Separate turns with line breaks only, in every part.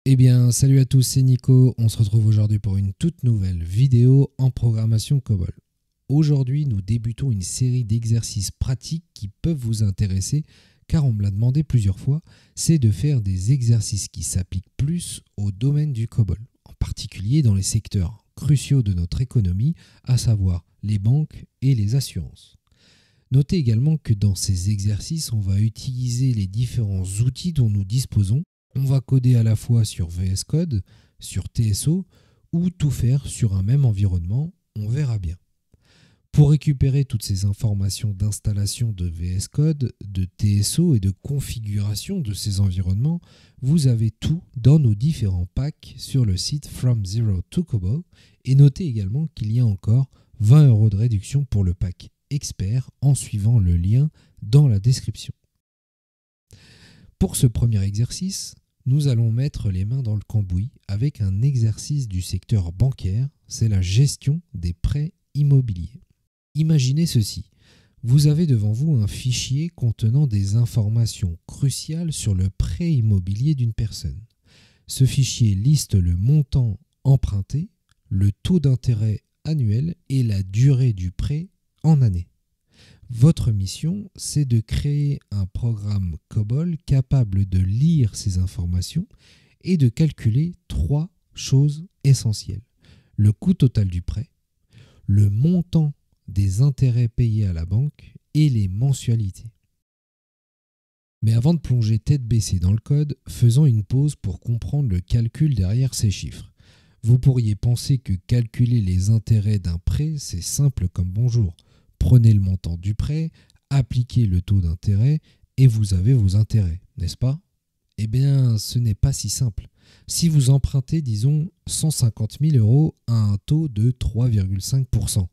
Eh bien, salut à tous, c'est Nico. On se retrouve aujourd'hui pour une toute nouvelle vidéo en programmation COBOL. Aujourd'hui, nous débutons une série d'exercices pratiques qui peuvent vous intéresser, car on me l'a demandé plusieurs fois, c'est de faire des exercices qui s'appliquent plus au domaine du COBOL, en particulier dans les secteurs cruciaux de notre économie, à savoir les banques et les assurances. Notez également que dans ces exercices, on va utiliser les différents outils dont nous disposons. On va coder à la fois sur VS Code, sur TSO ou tout faire sur un même environnement, on verra bien. Pour récupérer toutes ces informations d'installation de VS Code, de TSO et de configuration de ces environnements, vous avez tout dans nos différents packs sur le site From Zero to COBOL et notez également qu'il y a encore 20 € de réduction pour le pack expert en suivant le lien dans la description. Pour ce premier exercice, nous allons mettre les mains dans le cambouis avec un exercice du secteur bancaire, c'est la gestion des prêts immobiliers. Imaginez ceci, vous avez devant vous un fichier contenant des informations cruciales sur le prêt immobilier d'une personne. Ce fichier liste le montant emprunté, le taux d'intérêt annuel et la durée du prêt en année. Votre mission, c'est de créer un programme COBOL capable de lire ces informations et de calculer 3 choses essentielles. Le coût total du prêt, le montant des intérêts payés à la banque et les mensualités. Mais avant de plonger tête baissée dans le code, faisons une pause pour comprendre le calcul derrière ces chiffres. Vous pourriez penser que calculer les intérêts d'un prêt, c'est simple comme bonjour. Prenez le montant du prêt, appliquez le taux d'intérêt et vous avez vos intérêts, n'est-ce pas? Eh bien, ce n'est pas si simple. Si vous empruntez, disons, 150 000 € à un taux de 3,5%,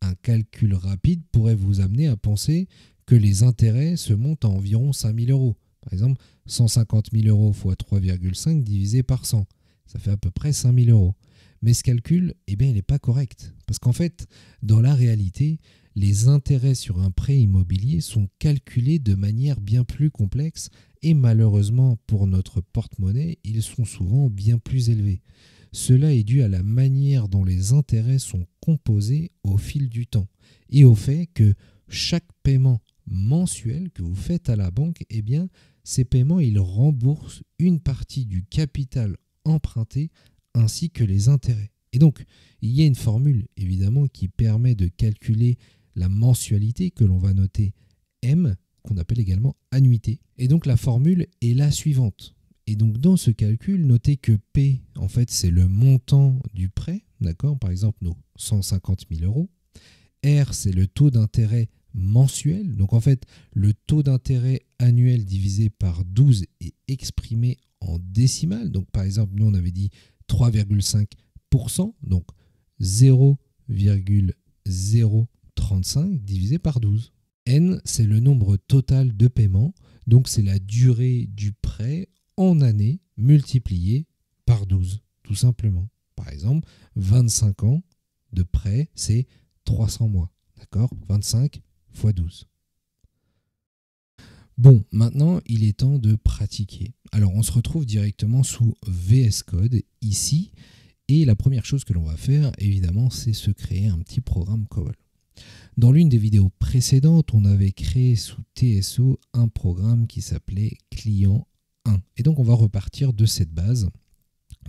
un calcul rapide pourrait vous amener à penser que les intérêts se montent à environ 5 000 €. Par exemple, 150 000 € fois 3,5 divisé par 100, ça fait à peu près 5 000 €. Mais ce calcul, eh bien, il n'est pas correct. Parce qu'en fait, dans la réalité, les intérêts sur un prêt immobilier sont calculés de manière bien plus complexe et malheureusement pour notre porte-monnaie, ils sont souvent bien plus élevés. Cela est dû à la manière dont les intérêts sont composés au fil du temps et au fait que chaque paiement mensuel que vous faites à la banque, eh bien, ces paiements, ils remboursent une partie du capital emprunté ainsi que les intérêts. Et donc, il y a une formule, évidemment, qui permet de calculer la mensualité que l'on va noter M, qu'on appelle également annuité. Et donc, la formule est la suivante. Et donc, dans ce calcul, notez que P, en fait, c'est le montant du prêt, d'accord? Par exemple, nos 150 000 €. R, c'est le taux d'intérêt mensuel. Donc, en fait, le taux d'intérêt annuel divisé par 12 est exprimé en décimales. Donc, par exemple, nous, on avait dit 3,5%, donc 0,035 divisé par 12. N, c'est le nombre total de paiements, donc c'est la durée du prêt en année multipliée par 12, tout simplement. Par exemple, 25 ans de prêt, c'est 300 mois, d'accord? 25 fois 12. Bon, maintenant, il est temps de pratiquer. Alors, on se retrouve directement sous VS Code, ici, et la première chose que l'on va faire, évidemment, c'est se créer un petit programme COBOL. Dans l'une des vidéos précédentes, on avait créé sous TSO un programme qui s'appelait Client 1. Et donc, on va repartir de cette base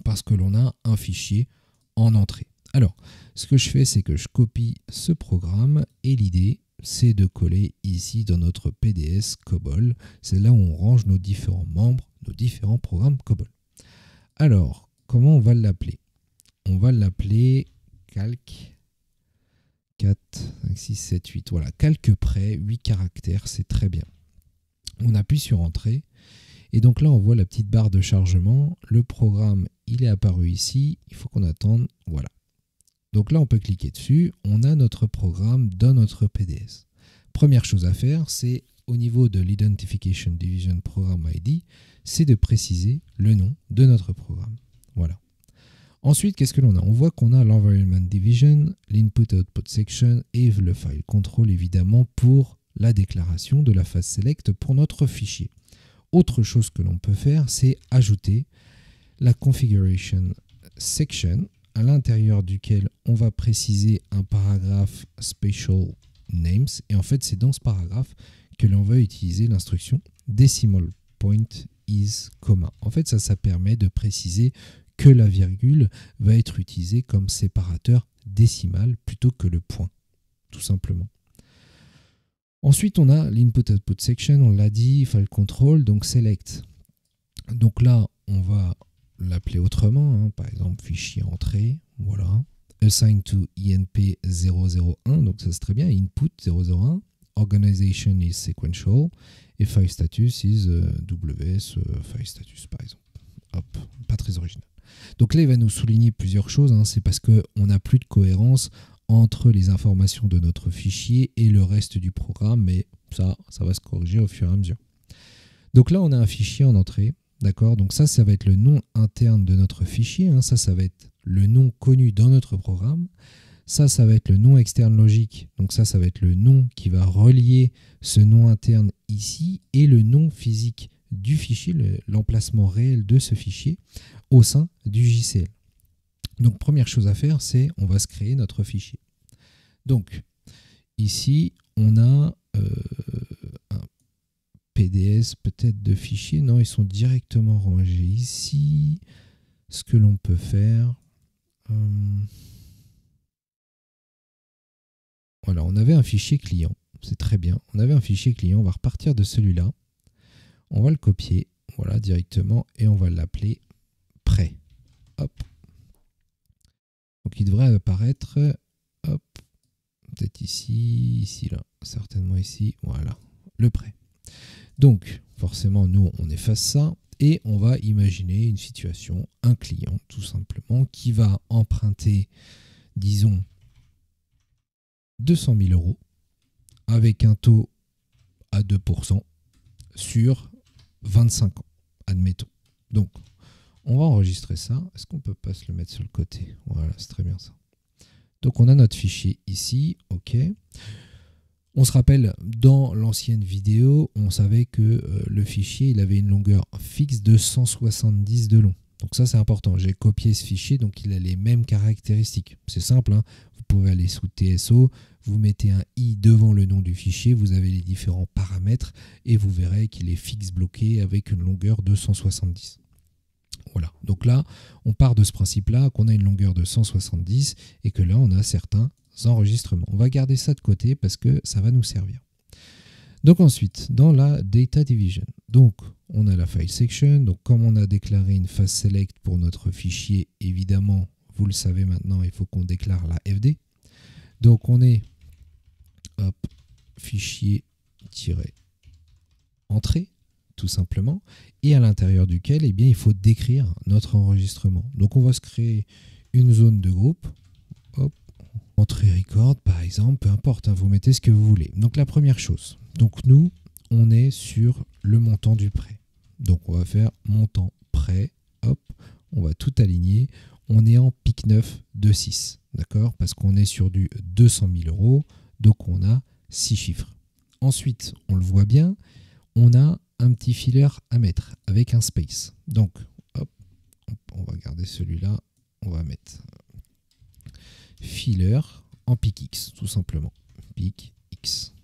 parce que l'on a un fichier en entrée. Alors, ce que je fais, c'est que je copie ce programme et l'idée, c'est de coller ici dans notre PDS COBOL. C'est là où on range nos différents membres, nos différents programmes COBOL. Alors, comment on va l'appeler? On va l'appeler calque 4, 5, 6, 7, 8. Voilà, calque prêt, 8 caractères, c'est très bien. On appuie sur Entrée. Et donc là, on voit la petite barre de chargement. Le programme, il est apparu ici. Il faut qu'on attende. Voilà. Donc là, on peut cliquer dessus. On a notre programme dans notre PDS. Première chose à faire, c'est au niveau de l'Identification Division Program ID, c'est de préciser le nom de notre programme. Voilà. Ensuite, qu'est-ce que l'on a? On voit qu'on a l'environment division, l'input-output section et le file control, évidemment, pour la déclaration de la phase select pour notre fichier. Autre chose que l'on peut faire, c'est ajouter la configuration section à l'intérieur duquel on va préciser un paragraphe special names. Et en fait, c'est dans ce paragraphe que l'on va utiliser l'instruction decimal point is comma. En fait, ça permet de préciser que la virgule va être utilisée comme séparateur décimal plutôt que le point, tout simplement. Ensuite, on a l'input-output section, on l'a dit, file control, donc select. Donc là, on va l'appeler autrement, hein, par exemple fichier entrée, voilà. Assign to INP001, donc ça c'est très bien, input 001, organization is sequential, et file status is WS file status par exemple. Hop, pas très original. Donc là, il va nous souligner plusieurs choses, hein, c'est parce qu'on n'a plus de cohérence entre les informations de notre fichier et le reste du programme, mais ça va se corriger au fur et à mesure. Donc là, on a un fichier en entrée, d'accord? Donc ça va être le nom interne de notre fichier, hein, ça va être le nom connu dans notre programme. Ça va être le nom externe logique, donc ça va être le nom qui va relier ce nom interne ici et le nom physique du fichier, l'emplacement réel de ce fichier au sein du JCL. Donc première chose à faire, c'est on va se créer notre fichier. Donc ici, on a un PDS peut-être de fichiers. Non, ils sont directement rangés ici. Ce que l'on peut faire... Voilà, on avait un fichier client. C'est très bien. On avait un fichier client. On va repartir de celui-là. On va le copier, voilà, directement, et on va l'appeler prêt. Hop. Donc il devrait apparaître, hop, peut-être ici, là, certainement ici, voilà, le prêt. Donc forcément, nous, on efface ça et on va imaginer une situation, un client tout simplement, qui va emprunter, disons, 200 000 € avec un taux à 2% sur 25 ans, admettons. Donc, on va enregistrer ça. Est-ce qu'on peut pas se le mettre sur le côté? Voilà, c'est très bien ça. Donc, on a notre fichier ici. OK. On se rappelle, dans l'ancienne vidéo, on savait que le fichier, il avait une longueur fixe de 170 de long. Donc ça, c'est important. J'ai copié ce fichier, donc il a les mêmes caractéristiques. C'est simple, hein. Vous pouvez aller sous TSO, vous mettez un i devant le nom du fichier, vous avez les différents paramètres et vous verrez qu'il est fixe bloqué avec une longueur de 170. Voilà, donc là, on part de ce principe-là, qu'on a une longueur de 170 et que là, on a certains enregistrements. On va garder ça de côté parce que ça va nous servir. Donc ensuite, dans la Data Division, donc on a la File Section. Donc comme on a déclaré une phase select pour notre fichier, évidemment, vous le savez maintenant, il faut qu'on déclare la FD. Donc on est, hop, fichier-entrée, tout simplement, et à l'intérieur duquel, eh bien, il faut décrire notre enregistrement. Donc on va se créer une zone de groupe, hop, entrée record par exemple, peu importe, hein, vous mettez ce que vous voulez. Donc la première chose, donc nous, on est sur le montant du prêt. Donc on va faire montant prêt, hop, on va tout aligner. On est en pic 9 de 6, d'accord? Parce qu'on est sur du 200 000 €, donc on a 6 chiffres. Ensuite, on le voit bien, on a un petit filler à mettre avec un space. Donc, hop, on va garder celui-là, on va mettre filler en pic X, tout simplement. Pic X.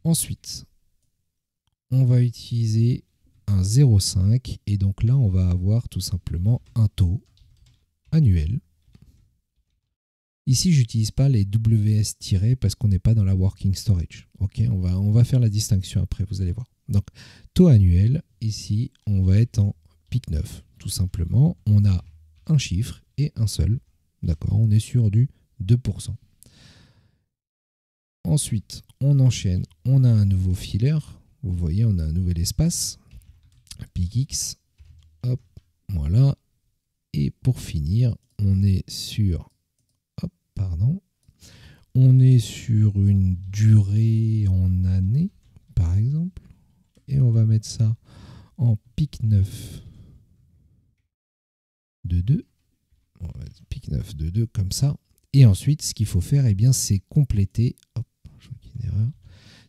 Ensuite, on va utiliser un 0,5 et donc là, on va avoir tout simplement un taux annuel. Ici, j'utilise pas les WS- parce qu'on n'est pas dans la working storage. Ok, on va faire la distinction après, vous allez voir. Donc, taux annuel, ici, on va être en pic 9. Tout simplement, on a un chiffre et un seul. D'accord, on est sur du 2%. Ensuite, on enchaîne, on a un nouveau filler. Vous voyez, on a un nouvel espace. Pic X. Hop, voilà. Et pour finir, on est sur... On est sur une durée en années, par exemple. Et on va mettre ça en pic 9 de 2. On va mettre pic 9 de 2 comme ça. Et ensuite, ce qu'il faut faire, eh bien, c'est compléter. Hop, je vois qu'il y a une erreur.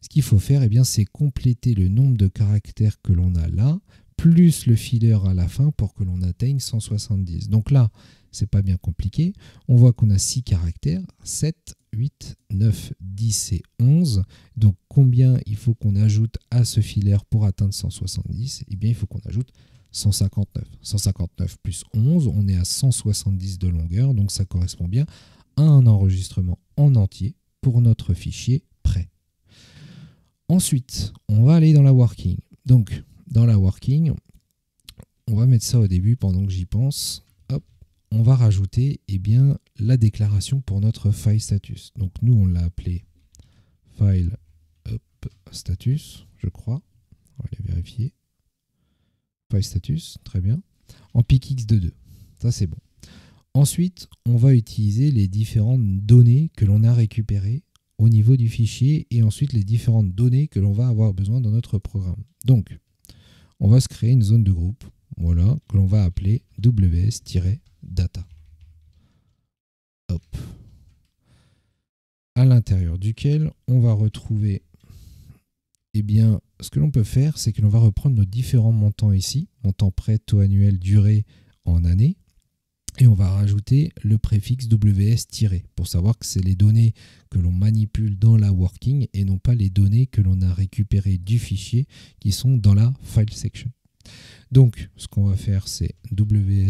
Ce qu'il faut faire, eh bien, c'est compléter le nombre de caractères que l'on a là, plus le filler à la fin pour que l'on atteigne 170. Donc là, c'est pas bien compliqué. On voit qu'on a 6 caractères, 7, 8, 9, 10 et 11. Donc combien il faut qu'on ajoute à ce filler pour atteindre 170? Eh bien, il faut qu'on ajoute 159. 159 plus 11, on est à 170 de longueur. Donc ça correspond bien à un enregistrement en entier pour notre fichier prêt. Ensuite, on va aller dans la working. Donc, dans la working, on va mettre ça au début pendant que j'y pense. Hop, on va rajouter bien, la déclaration pour notre file status. Donc, nous, on l'a appelé file status, je crois. On va aller vérifier. File status, très bien. En PICX de 2. Ça, c'est bon. Ensuite, on va utiliser les différentes données que l'on a récupérées au niveau du fichier et ensuite les différentes données que l'on va avoir besoin dans notre programme. Donc, on va se créer une zone de groupe, voilà, que l'on va appeler ws-data. Hop. À l'intérieur duquel on va retrouver, eh bien, ce que l'on peut faire, c'est que l'on va reprendre nos différents montants ici, montant prêt, taux annuel, durée en année. Et on va rajouter le préfixe ws- pour savoir que c'est les données que l'on manipule dans la working et non pas les données que l'on a récupérées du fichier qui sont dans la file section. Donc, ce qu'on va faire, c'est ws-montant.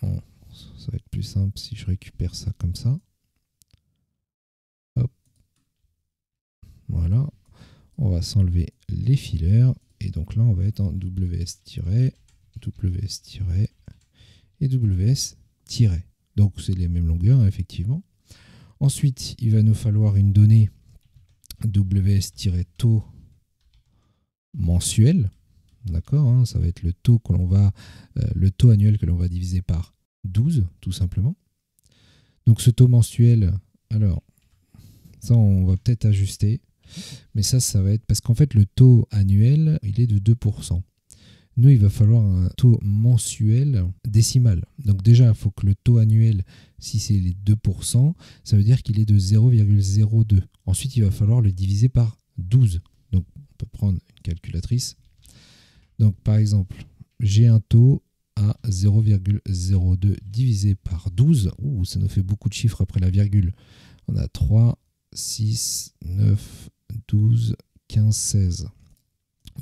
Bon, ça va être plus simple si je récupère ça comme ça. Hop. Voilà. On va s'enlever les fillers. Et donc là, on va être en ws- et ws-. Donc c'est les mêmes longueurs, hein, effectivement. Ensuite, il va nous falloir une donnée ws-taux mensuel. D'accord, hein, ça va être le taux que l'on va, le taux annuel que l'on va diviser par 12, tout simplement. Donc ce taux mensuel, alors, ça on va peut-être ajuster, mais ça va être parce qu'en fait le taux annuel, il est de 2%. Nous, il va falloir un taux mensuel décimal. Donc déjà, il faut que le taux annuel, si c'est les 2%, ça veut dire qu'il est de 0,02. Ensuite, il va falloir le diviser par 12. Donc, on peut prendre une calculatrice. Donc, par exemple, j'ai un taux à 0,02 divisé par 12. Ouh, ça nous fait beaucoup de chiffres après la virgule. On a 3, 6, 9, 12, 15, 16.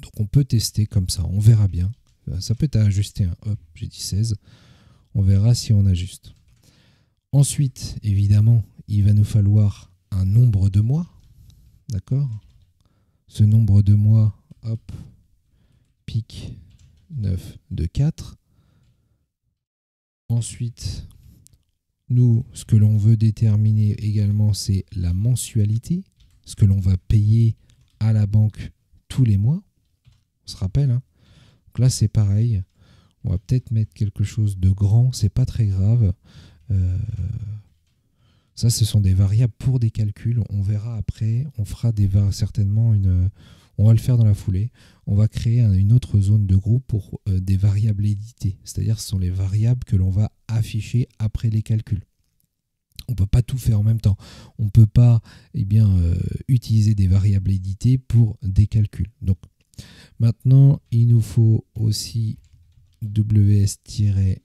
Donc on peut tester comme ça, on verra bien. Ça peut être ajusté, hein. Hop, j'ai dit 16. On verra si on ajuste. Ensuite, évidemment, il va nous falloir un nombre de mois. D'accord? Ce nombre de mois, hop, pic 9 de 4. Ensuite, nous, ce que l'on veut déterminer également, c'est la mensualité, ce que l'on va payer à la banque tous les mois. On se rappelle, hein. Donc là, c'est pareil. On va peut-être mettre quelque chose de grand. C'est pas très grave. Ça, ce sont des variables pour des calculs. On verra après. On fera certainement on va le faire dans la foulée. On va créer une autre zone de groupe pour des variables éditées. C'est-à-dire, ce sont les variables que l'on va afficher après les calculs. On ne peut pas tout faire en même temps. On ne peut pas utiliser des variables éditées pour des calculs. Donc, maintenant, il nous faut aussi ws-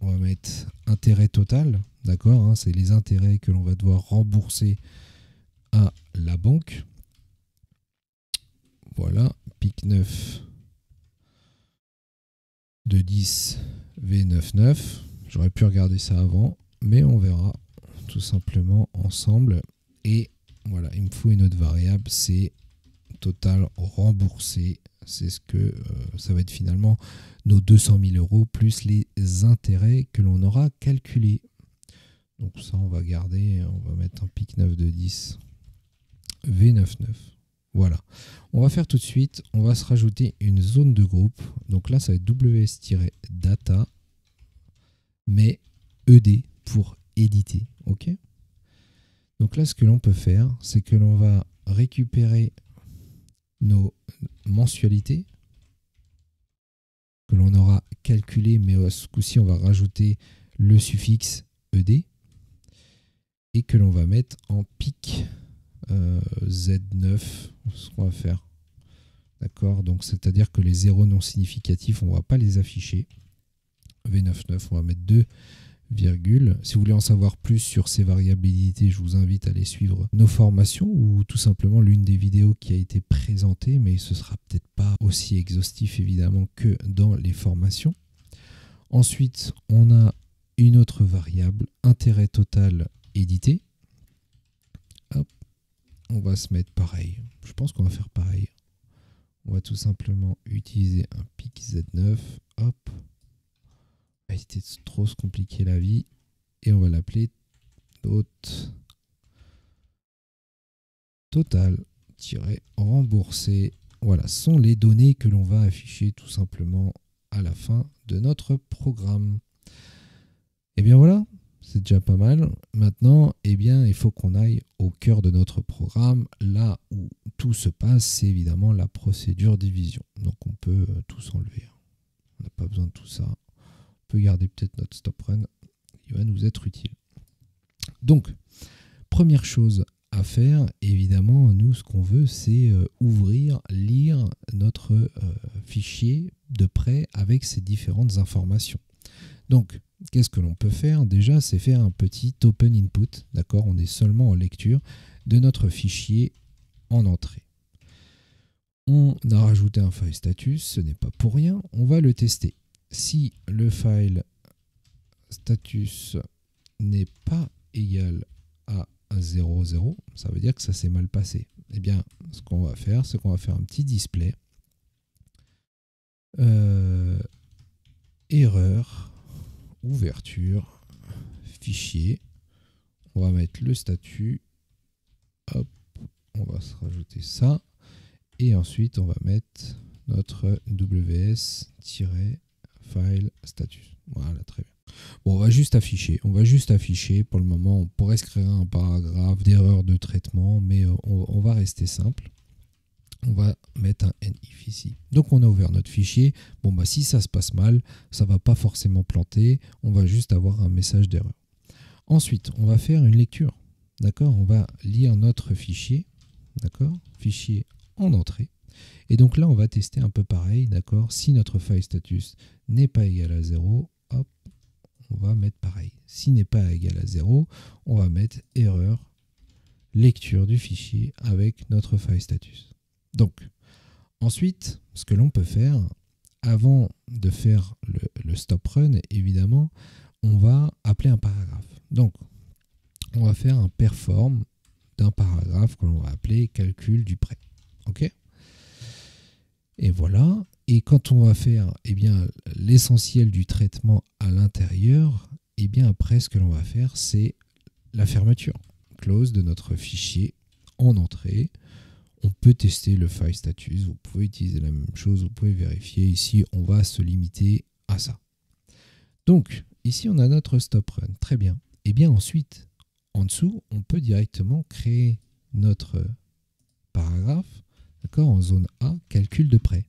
on va mettre intérêt total, d'accord, hein, c'est les intérêts que l'on va devoir rembourser à la banque. Voilà, pic 9 de 10 V99. J'aurais pu regarder ça avant, mais on verra tout simplement ensemble. Et voilà, il me faut une autre variable, c'est total remboursé. C'est ce que ça va être finalement nos 200 000 € plus les intérêts que l'on aura calculés. Donc ça, on va garder, on va mettre un pic 9 de 10 V99. Voilà. On va faire tout de suite, on va se rajouter une zone de groupe. Donc là, ça va être ws-data, mais ed pour éditer. OK ? Donc là, ce que l'on peut faire, c'est que l'on va récupérer nos mensualités. que l'on aura calculé, mais ce coup-ci, on va rajouter le suffixe ed et que l'on va mettre en pic Z9, ce qu'on va faire. D'accord, donc c'est-à-dire que les zéros non significatifs, on ne va pas les afficher. V99, on va mettre 2 virgule. Si vous voulez en savoir plus sur ces variabilités, je vous invite à aller suivre nos formations ou tout simplement l'une des vidéos qui a été présentée, mais ce sera peut-être pas aussi exhaustif évidemment que dans les formations. Ensuite, on a une autre variable, intérêt total édité. Hop, on va se mettre pareil. Je pense qu'on va faire pareil. On va tout simplement utiliser un pic Z9. Hop. On va éviter de trop se compliquer la vie. Et on va l'appeler total-remboursé. Voilà, ce sont les données que l'on va afficher tout simplement à la fin de notre programme. Et bien voilà, c'est déjà pas mal. Maintenant, eh bien, il faut qu'on aille au cœur de notre programme. Là où tout se passe, c'est évidemment la procédure division. Donc on peut tout s'enlever. On n'a pas besoin de tout ça. On peut garder peut-être notre stop run. Il va nous être utile. Donc, première chose à faire, évidemment, nous, ce qu'on veut, c'est ouvrir, lire notre fichier de près avec ces différentes informations. Donc, qu'est-ce que l'on peut faire? Déjà, c'est faire un petit open input. D'accord, on est seulement en lecture de notre fichier en entrée. On a rajouté un file status, ce n'est pas pour rien. On va le tester. Si le file status n'est pas égal à 0,0, ça veut dire que ça s'est mal passé. Eh bien, ce qu'on va faire, c'est qu'on va faire un petit display. Erreur, ouverture, fichier. On va mettre le statut. Hop, on va se rajouter ça. Et ensuite, on va mettre notre ws-file status. Voilà, très bien. Bon, on va juste afficher. Pour le moment, on pourrait se créer un paragraphe d'erreur de traitement, mais on va rester simple. On va mettre un NIF ici. Donc, on a ouvert notre fichier. Bon, bah, si ça se passe mal, ça ne va pas forcément planter. On va juste avoir un message d'erreur. Ensuite, on va faire une lecture. D'accord? On va lire notre fichier. D'accord? Fichier en entrée. Et donc là, on va tester un peu pareil. D'accord? Si notre file status n'est pas égal à 0, hop, on va mettre pareil. S'il n'est pas égal à 0, on va mettre erreur, lecture du fichier avec notre file status. Donc, ensuite, ce que l'on peut faire, avant de faire le stop run, évidemment, on va appeler un paragraphe. Donc, on va faire un perform d'un paragraphe que l'on va appeler calcul du prêt. OK? Et voilà. Et quand on va faire l'essentiel du traitement à l'intérieur, après, ce que l'on va faire, c'est la fermeture. Close de notre fichier en entrée. On peut tester le file status. Vous pouvez utiliser la même chose. Vous pouvez vérifier. Ici, on va se limiter à ça. Donc, ici, on a notre stop run. Très bien. Et bien ensuite, en dessous, on peut directement créer notre paragraphe, d'accord, en zone A, calcul de prêt.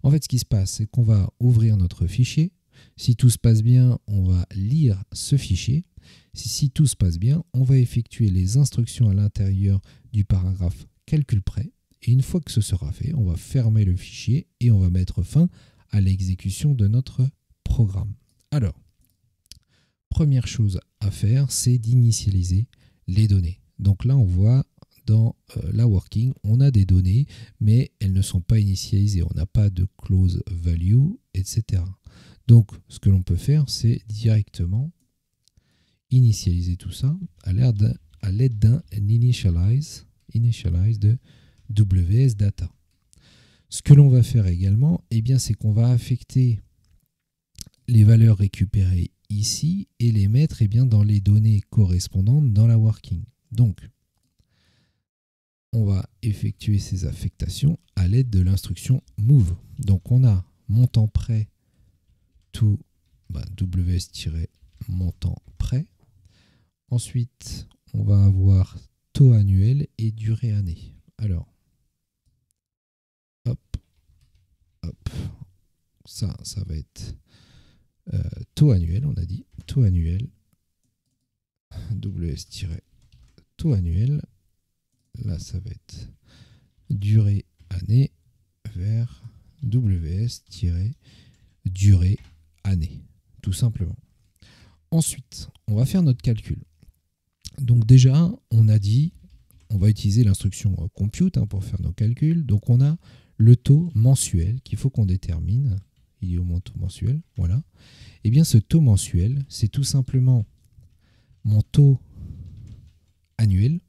En fait, ce qui se passe, c'est qu'on va ouvrir notre fichier. Si tout se passe bien, on va lire ce fichier. Si tout se passe bien, on va effectuer les instructions à l'intérieur du paragraphe calcul prêt. Et une fois que ce sera fait, on va fermer le fichier et on va mettre fin à l'exécution de notre programme. Alors, première chose à faire, c'est d'initialiser les données. Donc là, on voit dans la working, on a des données, mais elles ne sont pas initialisées. On n'a pas de close value, etc. Donc, ce que l'on peut faire, c'est directement initialiser tout ça à l'aide d'un initialize de WS Data. Ce que l'on va faire également, c'est qu'on va affecter les valeurs récupérées ici et les mettre dans les données correspondantes dans la working. Donc, on va effectuer ces affectations à l'aide de l'instruction move. Donc, on a montant prêt to ws-montant prêt. Ensuite, on va avoir taux annuel et durée année. Alors, hop, hop, ça va être taux annuel, on a dit. Taux annuel, WS-taux annuel. Là, ça va être durée année vers WS-durée année, tout simplement. Ensuite, on va faire notre calcul. Donc déjà, on a dit, on va utiliser l'instruction compute pour faire nos calculs. Donc on a le taux mensuel qu'il faut qu'on détermine. Il est au taux mensuel, voilà. Et bien ce taux mensuel, c'est tout simplement mon taux annuel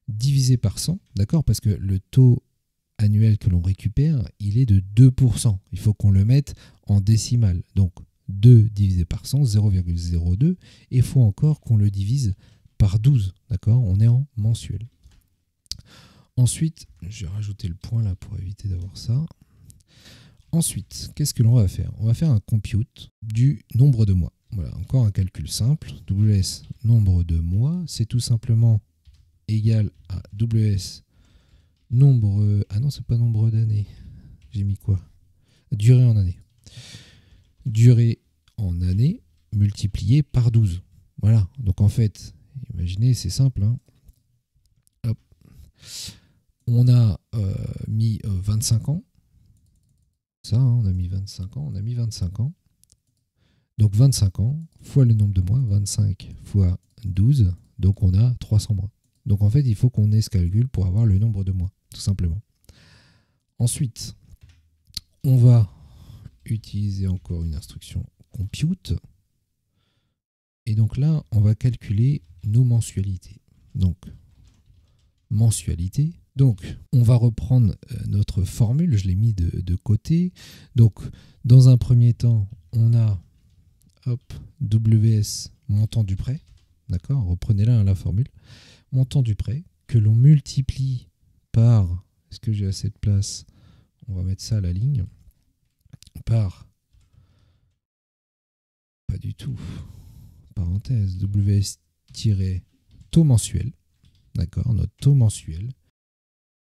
divisé par 100, d'accord? Parce que le taux annuel que l'on récupère, il est de 2%. Il faut qu'on le mette en décimale. Donc 2 divisé par 100, 0,02. Et il faut encore qu'on le divise par 12, d'accord? On est en mensuel. Ensuite, je vais rajouter le point là pour éviter d'avoir ça. Ensuite, qu'est-ce que l'on va faire? On va faire un compute du nombre de mois. Voilà, encore un calcul simple. WS nombre de mois, c'est tout simplement égal à WS nombre... Ah non, c'est pas nombre d'années. J'ai mis quoi? Durée en année. Durée en année multipliée par 12. Voilà, donc en fait, imaginez, c'est simple. Hein. Hop. On a mis 25 ans. Ça, hein, on a mis 25 ans. On a mis 25 ans. Donc 25 ans fois le nombre de mois, 25 fois 12, donc on a 300 mois. Donc en fait, il faut qu'on ait ce calcul pour avoir le nombre de mois, tout simplement. Ensuite, on va utiliser encore une instruction compute. Et donc là, on va calculer nos mensualités. Donc, mensualité. Donc, on va reprendre notre formule, je l'ai mis de côté. Donc, dans un premier temps, on a WS, montant du prêt, d'accord, reprenez là la formule, montant du prêt, que l'on multiplie par, est-ce que j'ai assez de place? On va mettre ça à la ligne, par, pas du tout, parenthèse, WS-taux mensuel, d'accord, notre taux mensuel,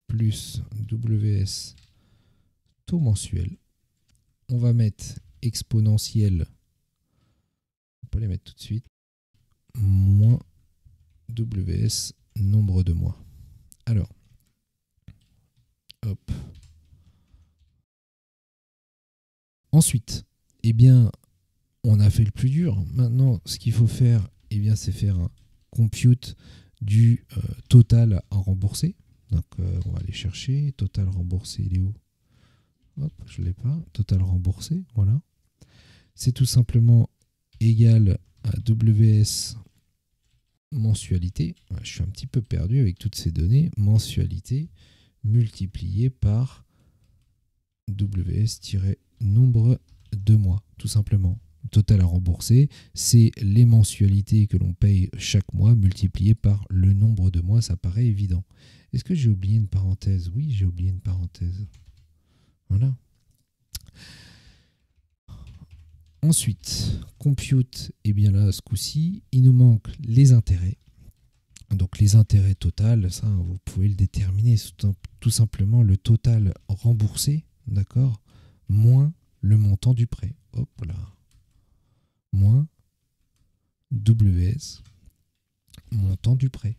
plus WS taux mensuel, on va mettre exponentiel, on va pas les mettre tout de suite, moins WS nombre de mois. Alors, hop. Ensuite, eh bien, on a fait le plus dur. Maintenant, ce qu'il faut faire, eh bien, c'est faire un compute du total à rembourser. Donc, on va aller chercher. Total remboursé, il est où? Hop, je ne l'ai pas. Total remboursé, voilà. C'est tout simplement égal à WS mensualité. Je suis un petit peu perdu avec toutes ces données. Mensualité multiplié par WS-nombre de mois, tout simplement. Total à rembourser, c'est les mensualités que l'on paye chaque mois multipliées par le nombre de mois. Ça paraît évident. Est-ce que j'ai oublié une parenthèse? Oui, j'ai oublié une parenthèse. Voilà. Ensuite, compute, et bien là, ce coup-ci, il nous manque les intérêts. Donc les intérêts total, ça, vous pouvez le déterminer, tout simplement le total remboursé, d'accord, moins le montant du prêt. Hop là. Moins WS, montant du prêt.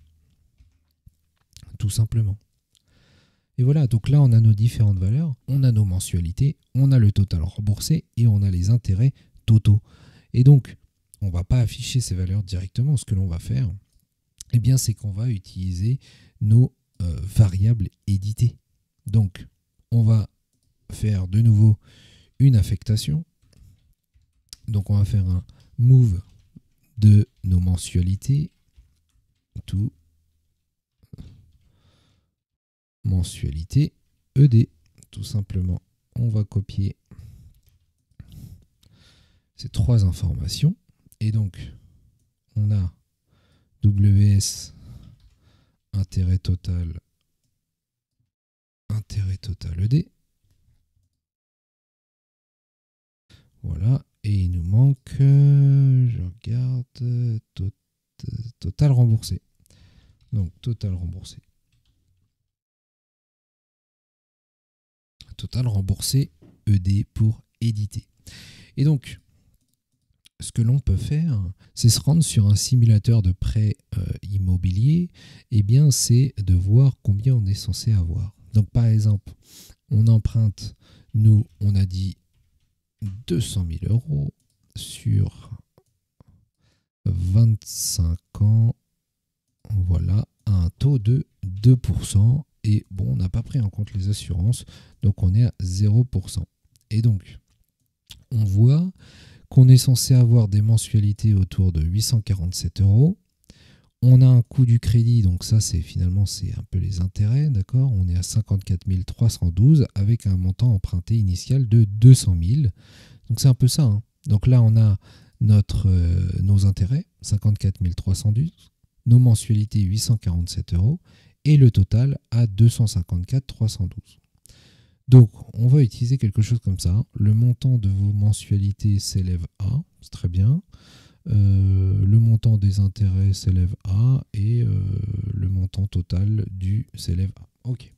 Tout simplement. Et voilà, donc là, on a nos différentes valeurs, on a nos mensualités, on a le total remboursé et on a les intérêts totaux. Et donc, on ne va pas afficher ces valeurs directement. Ce que l'on va faire, eh bien, c'est qu'on va utiliser nos variables éditées. Donc, on va faire de nouveau une affectation. Donc, on va faire un move de nos mensualités to mensualité ED. Tout simplement, on va copier ces trois informations. Et donc, on a WS intérêt total ED. Voilà. Et il nous manque, je regarde, total remboursé. Donc, total remboursé. Total remboursé ED pour éditer. Et donc, ce que l'on peut faire, c'est se rendre sur un simulateur de prêt immobilier, et bien c'est de voir combien on est censé avoir. Donc par exemple, on emprunte, nous on a dit 200 000 euros sur 25 ans, voilà, à un taux de 2%. Et bon, on n'a pas pris en compte les assurances, donc on est à 0%. Et donc, on voit qu'on est censé avoir des mensualités autour de 847 euros. On a un coût du crédit, donc ça c'est finalement c'est un peu les intérêts, d'accord. On est à 54 312 avec un montant emprunté initial de 200 000. Donc c'est un peu ça, hein. Donc là on a nos intérêts, 54 312, nos mensualités 847 euros et le total à 254 312. Donc, on va utiliser quelque chose comme ça. Le montant de vos mensualités s'élève à, c'est très bien. Le montant des intérêts s'élève à et le montant total du s'élève à. Ok.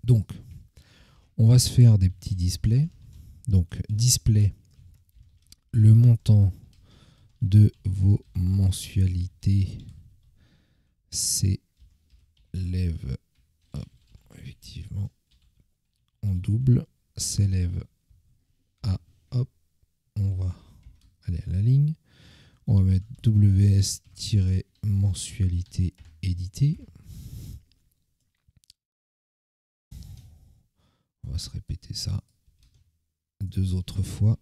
Donc, on va se faire des petits displays. Donc, display, le montant de vos mensualités s'élève, effectivement, on double, s'élève à, hop, on va aller à la ligne, on va mettre WS-mensualité édité. On va se répéter ça 2 autres fois.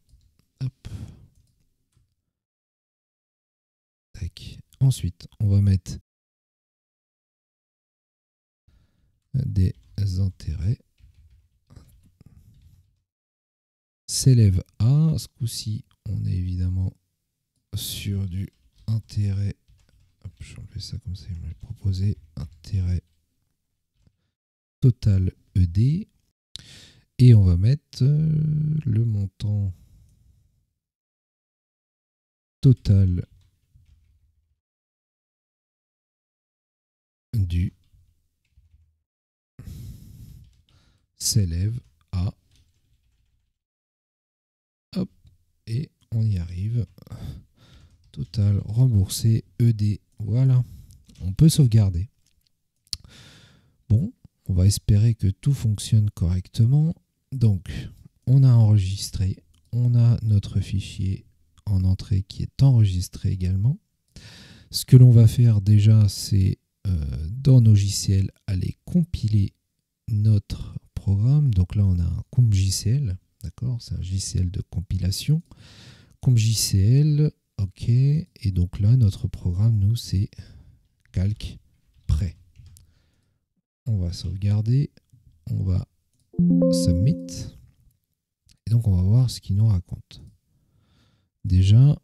Hop. Tac. Ensuite, on va mettre des intérêts. S'élève à, ce coup-ci, on est évidemment sur du intérêt. Hop, je vais enlever ça comme ça, il m'a proposé intérêt total ED. Et on va mettre le montant total du s'élève à, hop, et on y arrive. Total remboursé ED. Voilà, on peut sauvegarder. Bon, on va espérer que tout fonctionne correctement. Donc, on a enregistré, on a notre fichier en entrée qui est enregistré également. Ce que l'on va faire déjà, c'est dans nos JCL aller compiler notre programme. Donc là, on a un CompJCL, d'accord, c'est un JCL de compilation. CompJCL, ok, et donc là, notre programme, nous, c'est calque prêt. On va sauvegarder, on va submit, et donc on va voir ce qu'il nous raconte. Déjà,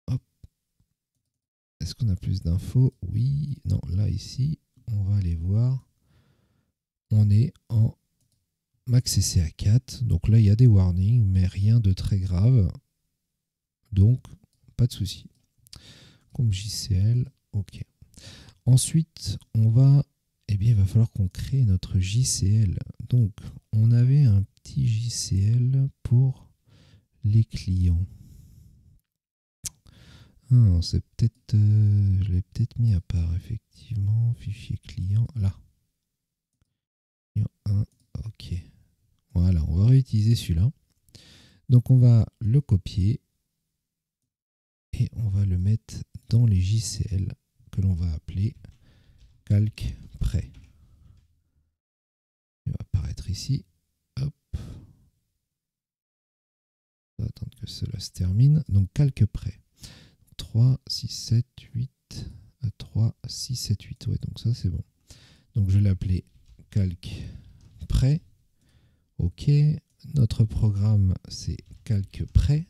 hop, est-ce qu'on a plus d'infos? Oui, non, là, ici, on va aller voir. On est en Max CCA 4, donc là, il y a des warnings, mais rien de très grave, donc pas de souci. Comme JCL, ok. Ensuite, on va, eh bien, il va falloir qu'on crée notre JCL. Donc, on avait un petit JCL pour les clients. Ah, c'est peut-être, je l'ai peut-être mis à part, effectivement. Fichier client, là. Client 1, ok. Voilà, on va réutiliser celui-là. Donc, on va le copier et on va le mettre dans les JCL que l'on va appeler calque prêt. Il va apparaître ici. Hop. On va attendre que cela se termine. Donc, calque prêt. 3, 6, 7, 8. 3, 6, 7, 8. Ouais, donc ça, c'est bon. Donc, je vais l'appeler calque prêt. OK. Notre programme, c'est calque prêt.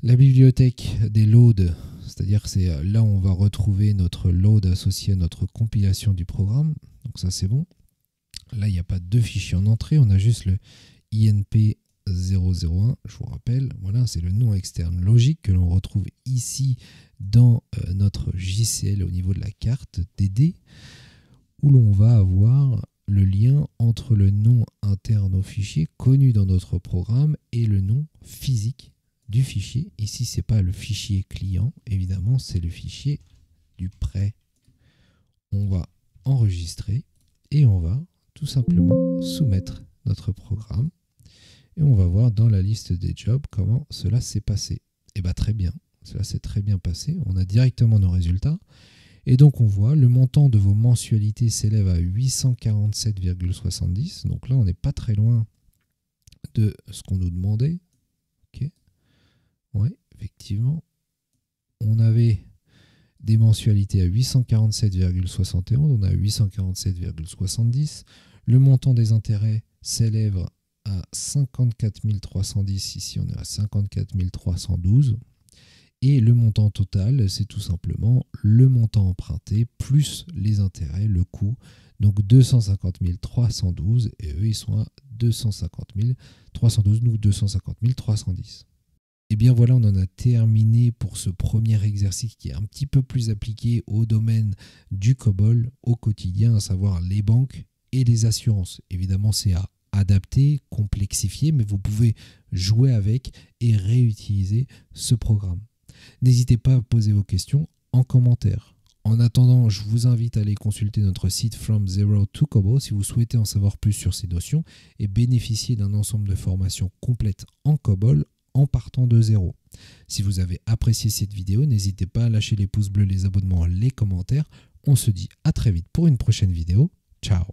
La bibliothèque des loads, c'est-à-dire que c'est là où on va retrouver notre load associé à notre compilation du programme. Donc ça, c'est bon. Là, il n'y a pas de fichier en entrée. On a juste le INP001, je vous rappelle. Voilà, c'est le nom externe logique que l'on retrouve ici dans notre JCL au niveau de la carte DD, où l'on va avoir le lien entre le nom interne au fichier connu dans notre programme et le nom physique du fichier. Ici, ce n'est pas le fichier client, évidemment, c'est le fichier du prêt. On va enregistrer et on va tout simplement soumettre notre programme. Et on va voir dans la liste des jobs comment cela s'est passé. Et bien très bien, cela s'est très bien passé. On a directement nos résultats. Et donc on voit le montant de vos mensualités s'élève à 847,70. Donc là, on n'est pas très loin de ce qu'on nous demandait. Ok. Oui, effectivement. On avait des mensualités à 847,71. On a 847,70. Le montant des intérêts s'élève à 54 310, ici on est à 54 312, et le montant total, c'est tout simplement le montant emprunté plus les intérêts, le coût, donc 250 312, et eux ils sont à 250 312, nous 250 310. Et bien voilà, on en a terminé pour ce premier exercice qui est un petit peu plus appliqué au domaine du COBOL au quotidien, à savoir les banques et les assurances. Évidemment, c'est à adapter, complexifier, mais vous pouvez jouer avec et réutiliser ce programme. N'hésitez pas à poser vos questions en commentaire. En attendant, je vous invite à aller consulter notre site From Zero to COBOL si vous souhaitez en savoir plus sur ces notions et bénéficier d'un ensemble de formations complètes en COBOL en partant de zéro. Si vous avez apprécié cette vidéo, n'hésitez pas à lâcher les pouces bleus, les abonnements, les commentaires. On se dit à très vite pour une prochaine vidéo. Ciao!